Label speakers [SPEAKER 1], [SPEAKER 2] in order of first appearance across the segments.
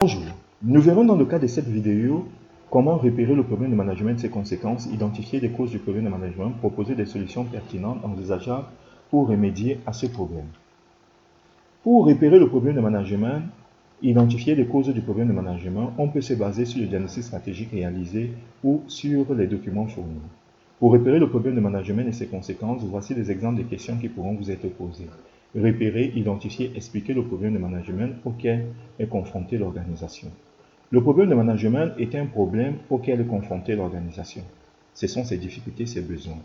[SPEAKER 1] Bonjour, nous verrons dans le cas de cette vidéo comment repérer le problème de management et ses conséquences, identifier les causes du problème de management, proposer des solutions pertinentes envisageables pour remédier à ce problème. Pour repérer le problème de management, identifier les causes du problème de management, on peut se baser sur le diagnostic stratégique réalisé ou sur les documents fournis. Pour repérer le problème de management et ses conséquences, voici des exemples de questions qui pourront vous être posées. Repérer, identifier, expliquer le problème de management auquel est confrontée l'organisation. Le problème de management est un problème auquel est confrontée l'organisation. Ce sont ses difficultés, ses besoins.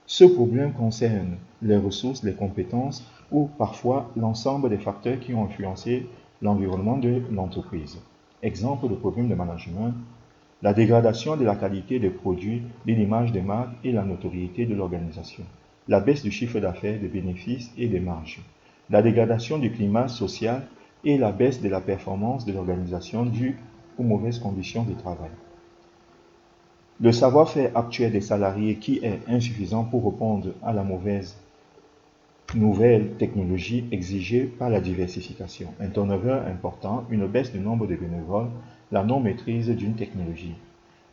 [SPEAKER 1] Ce problème concerne les ressources, les compétences ou parfois l'ensemble des facteurs qui ont influencé l'environnement de l'entreprise. Exemple de problème de management: la dégradation de la qualité des produits, de l'image des marques et la notoriété de l'organisation. La baisse du chiffre d'affaires, des bénéfices et des marges. La dégradation du climat social et la baisse de la performance de l'organisation due aux mauvaises conditions de travail. Le savoir-faire actuel des salariés qui est insuffisant pour répondre à la mauvaise nouvelle technologie exigée par la diversification. Un turnover important, une baisse du nombre de bénévoles, la non-maîtrise d'une technologie.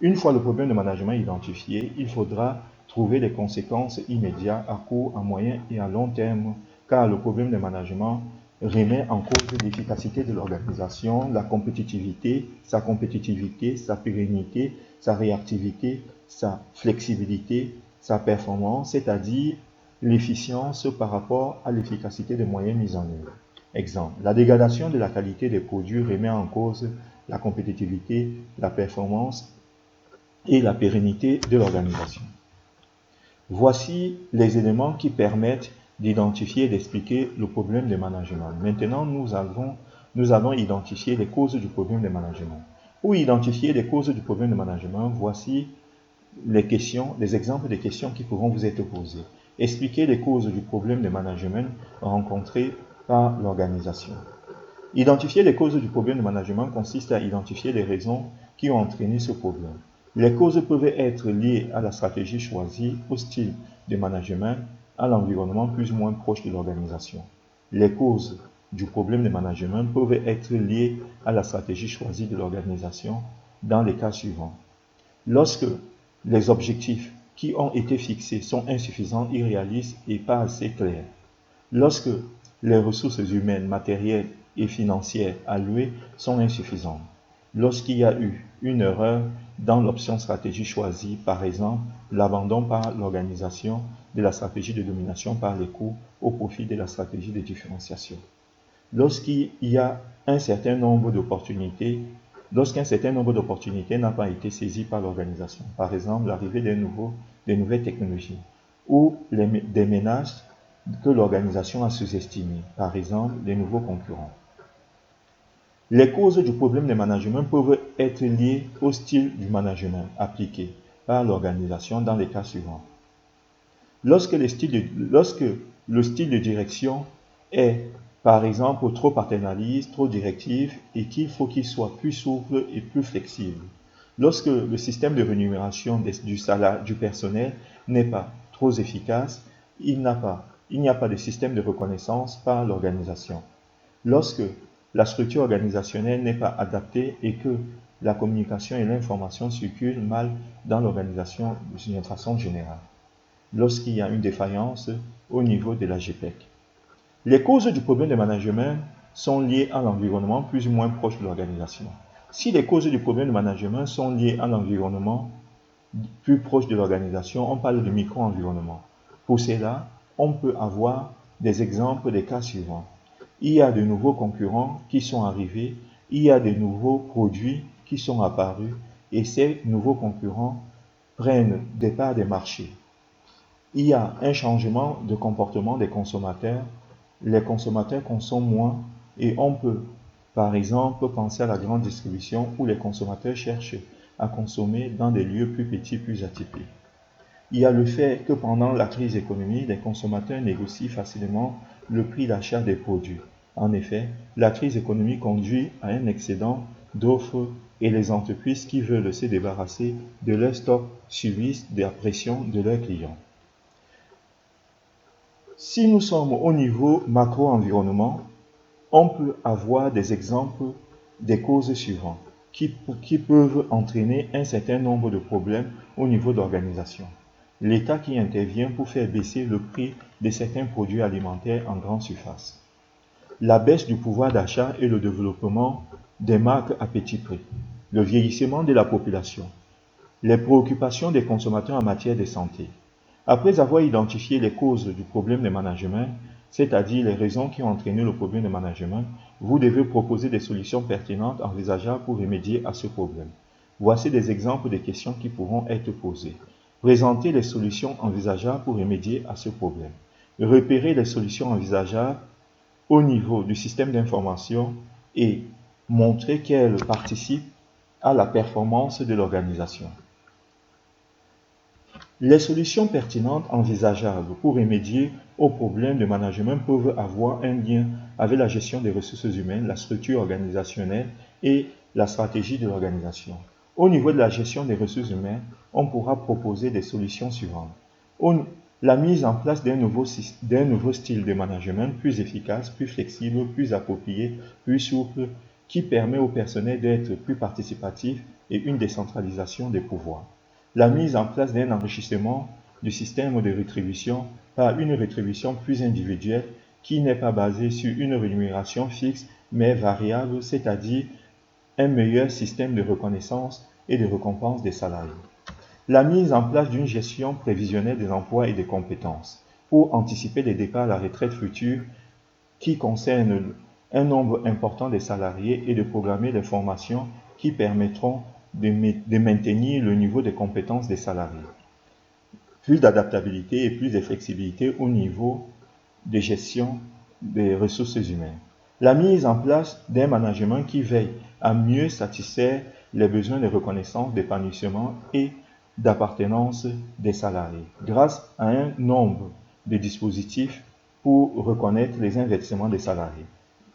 [SPEAKER 1] Une fois le problème de management identifié, il faudra trouver des conséquences immédiates à court, à moyen et à long terme, car le problème de management remet en cause l'efficacité de l'organisation, sa compétitivité, sa pérennité, sa réactivité, sa flexibilité, sa performance, c'est-à-dire l'efficience par rapport à l'efficacité des moyens mis en œuvre. Exemple, la dégradation de la qualité des produits remet en cause la compétitivité, la performance et la pérennité de l'organisation. Voici les éléments qui permettent d'identifier et d'expliquer le problème de management. Maintenant, nous allons identifier les causes du problème de management. Pour identifier les causes du problème de management, voici les exemples de questions qui pourront vous être posées. Expliquer les causes du problème de management rencontré par l'organisation. Identifier les causes du problème de management consiste à identifier les raisons qui ont entraîné ce problème. Les causes peuvent être liées à la stratégie choisie, au style de management, à l'environnement plus ou moins proche de l'organisation. Les causes du problème de management peuvent être liées à la stratégie choisie de l'organisation dans les cas suivants. Lorsque les objectifs qui ont été fixés sont insuffisants, irréalistes et pas assez clairs. Lorsque les ressources humaines, matérielles et financières allouées sont insuffisantes. Lorsqu'il y a eu une erreur dans l'option stratégie choisie, par exemple l'abandon par l'organisation de la stratégie de domination par les coûts au profit de la stratégie de différenciation. Lorsqu'il y a un certain nombre d'opportunités n'a pas été saisi par l'organisation, par exemple l'arrivée des nouvelles technologies, ou des menaces que l'organisation a sous-estimées, par exemple les nouveaux concurrents. Les causes du problème de management peuvent être liées au style du management appliqué par l'organisation dans les cas suivants. Lorsque le style de direction est, par exemple, trop paternaliste, trop directif et qu'il faut qu'il soit plus souple et plus flexible. Lorsque le système de rémunération du personnel n'est pas trop efficace, il n'y a pas de système de reconnaissance par l'organisation. Lorsque la structure organisationnelle n'est pas adaptée et que la communication et l'information circulent mal dans l'organisation d'une façon générale. Lorsqu'il y a une défaillance au niveau de la GPEC. Les causes du problème de management sont liées à l'environnement plus ou moins proche de l'organisation. Si les causes du problème de management sont liées à l'environnement plus proche de l'organisation, on parle de micro-environnement. Pour cela, on peut avoir des exemples des cas suivants. Il y a de nouveaux concurrents qui sont arrivés, il y a de nouveaux produits qui sont apparus et ces nouveaux concurrents prennent des parts des marchés. Il y a un changement de comportement des consommateurs. Les consommateurs consomment moins et on peut, par exemple, penser à la grande distribution où les consommateurs cherchent à consommer dans des lieux plus petits, plus atypiques. Il y a le fait que pendant la crise économique, les consommateurs négocient facilement le prix d'achat des produits. En effet, la crise économique conduit à un excédent d'offres et les entreprises qui veulent se débarrasser de leur stock subissent la pression de leurs clients. Si nous sommes au niveau macro-environnement, on peut avoir des exemples des causes suivantes qui peuvent entraîner un certain nombre de problèmes au niveau de l'organisation. L'État qui intervient pour faire baisser le prix de certains produits alimentaires en grande surface. La baisse du pouvoir d'achat et le développement des marques à petit prix. Le vieillissement de la population. Les préoccupations des consommateurs en matière de santé. Après avoir identifié les causes du problème de management, c'est-à-dire les raisons qui ont entraîné le problème de management, vous devez proposer des solutions pertinentes envisageables pour remédier à ce problème. Voici des exemples de questions qui pourront être posées. Présentez les solutions envisageables pour remédier à ce problème. Repérez les solutions envisageables au niveau du système d'information et montrer qu'elles participent à la performance de l'organisation. Les solutions pertinentes envisageables pour remédier aux problèmes de management peuvent avoir un lien avec la gestion des ressources humaines, la structure organisationnelle et la stratégie de l'organisation. Au niveau de la gestion des ressources humaines, on pourra proposer des solutions suivantes. La mise en place d'un nouveau style de management plus efficace, plus flexible, plus approprié, plus souple, qui permet au personnel d'être plus participatif et une décentralisation des pouvoirs. La mise en place d'un enrichissement du système de rétribution par une rétribution plus individuelle qui n'est pas basée sur une rémunération fixe mais variable, c'est-à-dire un meilleur système de reconnaissance et de récompense des salariés. La mise en place d'une gestion prévisionnelle des emplois et des compétences pour anticiper les départs à la retraite future qui concernent un nombre important de salariés et de programmer des formations qui permettront de maintenir le niveau de compétences des salariés. Plus d'adaptabilité et plus de flexibilité au niveau de gestion des ressources humaines. La mise en place d'un management qui veille à mieux satisfaire les besoins de reconnaissance, d'épanouissement et d'appartenance des salariés, grâce à un nombre de dispositifs pour reconnaître les investissements des salariés.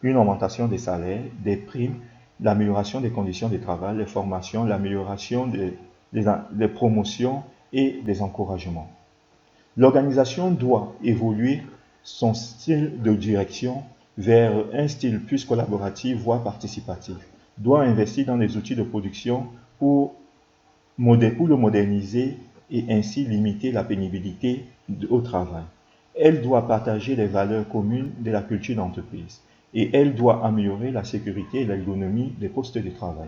[SPEAKER 1] Une augmentation des salaires, des primes, l'amélioration des conditions de travail, les formations, l'amélioration des promotions et des encouragements. L'organisation doit évoluer son style de direction vers un style plus collaboratif, voire participatif. Doit investir dans les outils de production pour le moderniser et ainsi limiter la pénibilité au travail. Elle doit partager les valeurs communes de la culture d'entreprise et elle doit améliorer la sécurité et l'ergonomie des postes de travail.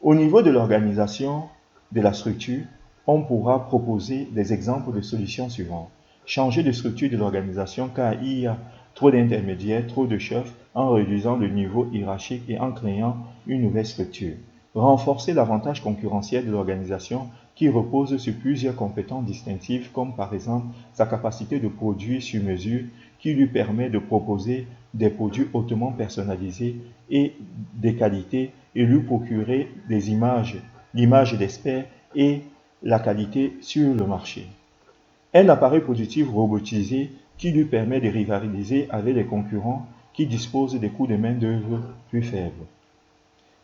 [SPEAKER 1] Au niveau de l'organisation de la structure, on pourra proposer des exemples de solutions suivantes. Changer de structure de l'organisation car il y a trop d'intermédiaires, trop de chefs, en réduisant le niveau hiérarchique et en créant une nouvelle structure. Renforcer l'avantage concurrentiel de l'organisation qui repose sur plusieurs compétences distinctives comme par exemple sa capacité de produire sur mesure qui lui permet de proposer des produits hautement personnalisés et des qualités et lui procurer l'image d'expert et la qualité sur le marché. Un appareil productif robotisé qui lui permet de rivaliser avec les concurrents qui disposent des coûts de main-d'œuvre plus faibles.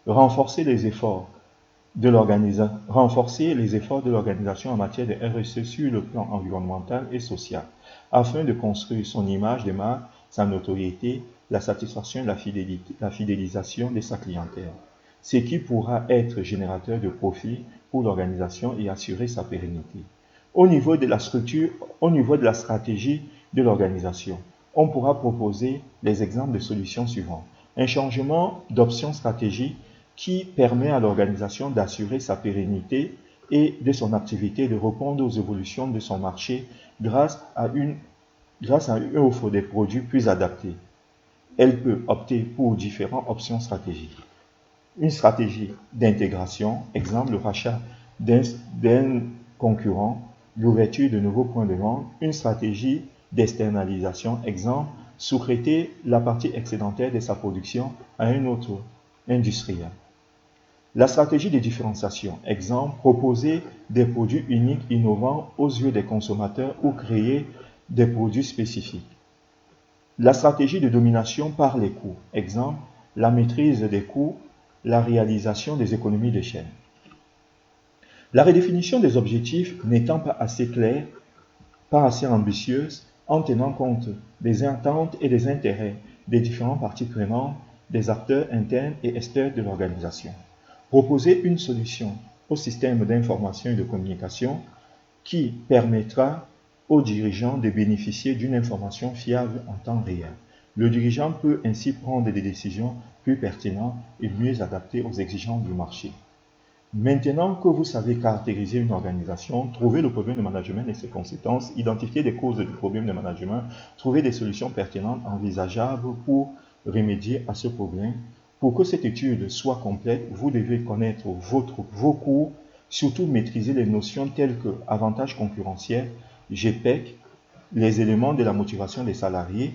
[SPEAKER 1] Renforcer les efforts de l'organisation en matière de RSE sur le plan environnemental et social, afin de construire son image de marque, sa notoriété, la satisfaction et la fidélisation de sa clientèle, ce qui pourra être générateur de profit pour l'organisation et assurer sa pérennité. Au niveau de la structure, au niveau de la stratégie de l'organisation, on pourra proposer les exemples de solutions suivantes. Un changement d'option stratégique qui permet à l'organisation d'assurer sa pérennité et de son activité, de répondre aux évolutions de son marché grâce à une offre des produits plus adaptés. Elle peut opter pour différentes options stratégiques. Une stratégie d'intégration, exemple le rachat d'un concurrent, l'ouverture de nouveaux points de vente. Une stratégie d'externalisation, exemple sous-traiter la partie excédentaire de sa production à un autre industriel. La stratégie de différenciation, exemple proposer des produits uniques innovants aux yeux des consommateurs ou créer des produits spécifiques. La stratégie de domination par les coûts, exemple la maîtrise des coûts, la réalisation des économies d'échelle. La redéfinition des objectifs n'étant pas assez claire, pas assez ambitieuse, en tenant compte des attentes et des intérêts des différentes parties prenantes, des acteurs internes et externes de l'organisation. Proposer une solution au système d'information et de communication qui permettra aux dirigeants de bénéficier d'une information fiable en temps réel. Le dirigeant peut ainsi prendre des décisions plus pertinentes et mieux adaptées aux exigences du marché. Maintenant que vous savez caractériser une organisation, trouver le problème de management et ses conséquences, identifier les causes du problème de management, trouver des solutions pertinentes, envisageables pour remédier à ce problème. Pour que cette étude soit complète, vous devez connaître vos cours, surtout maîtriser les notions telles que avantages concurrentiels, GPEC, les éléments de la motivation des salariés,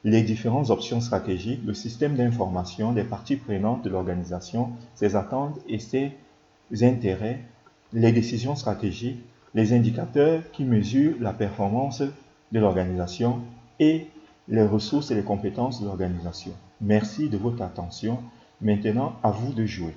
[SPEAKER 1] les différentes options stratégiques, le système d'information, les parties prenantes de l'organisation, ses attentes et ses intérêts, les décisions stratégiques, les indicateurs qui mesurent la performance de l'organisation et les ressources et les compétences de l'organisation. Merci de votre attention. Maintenant, à vous de jouer.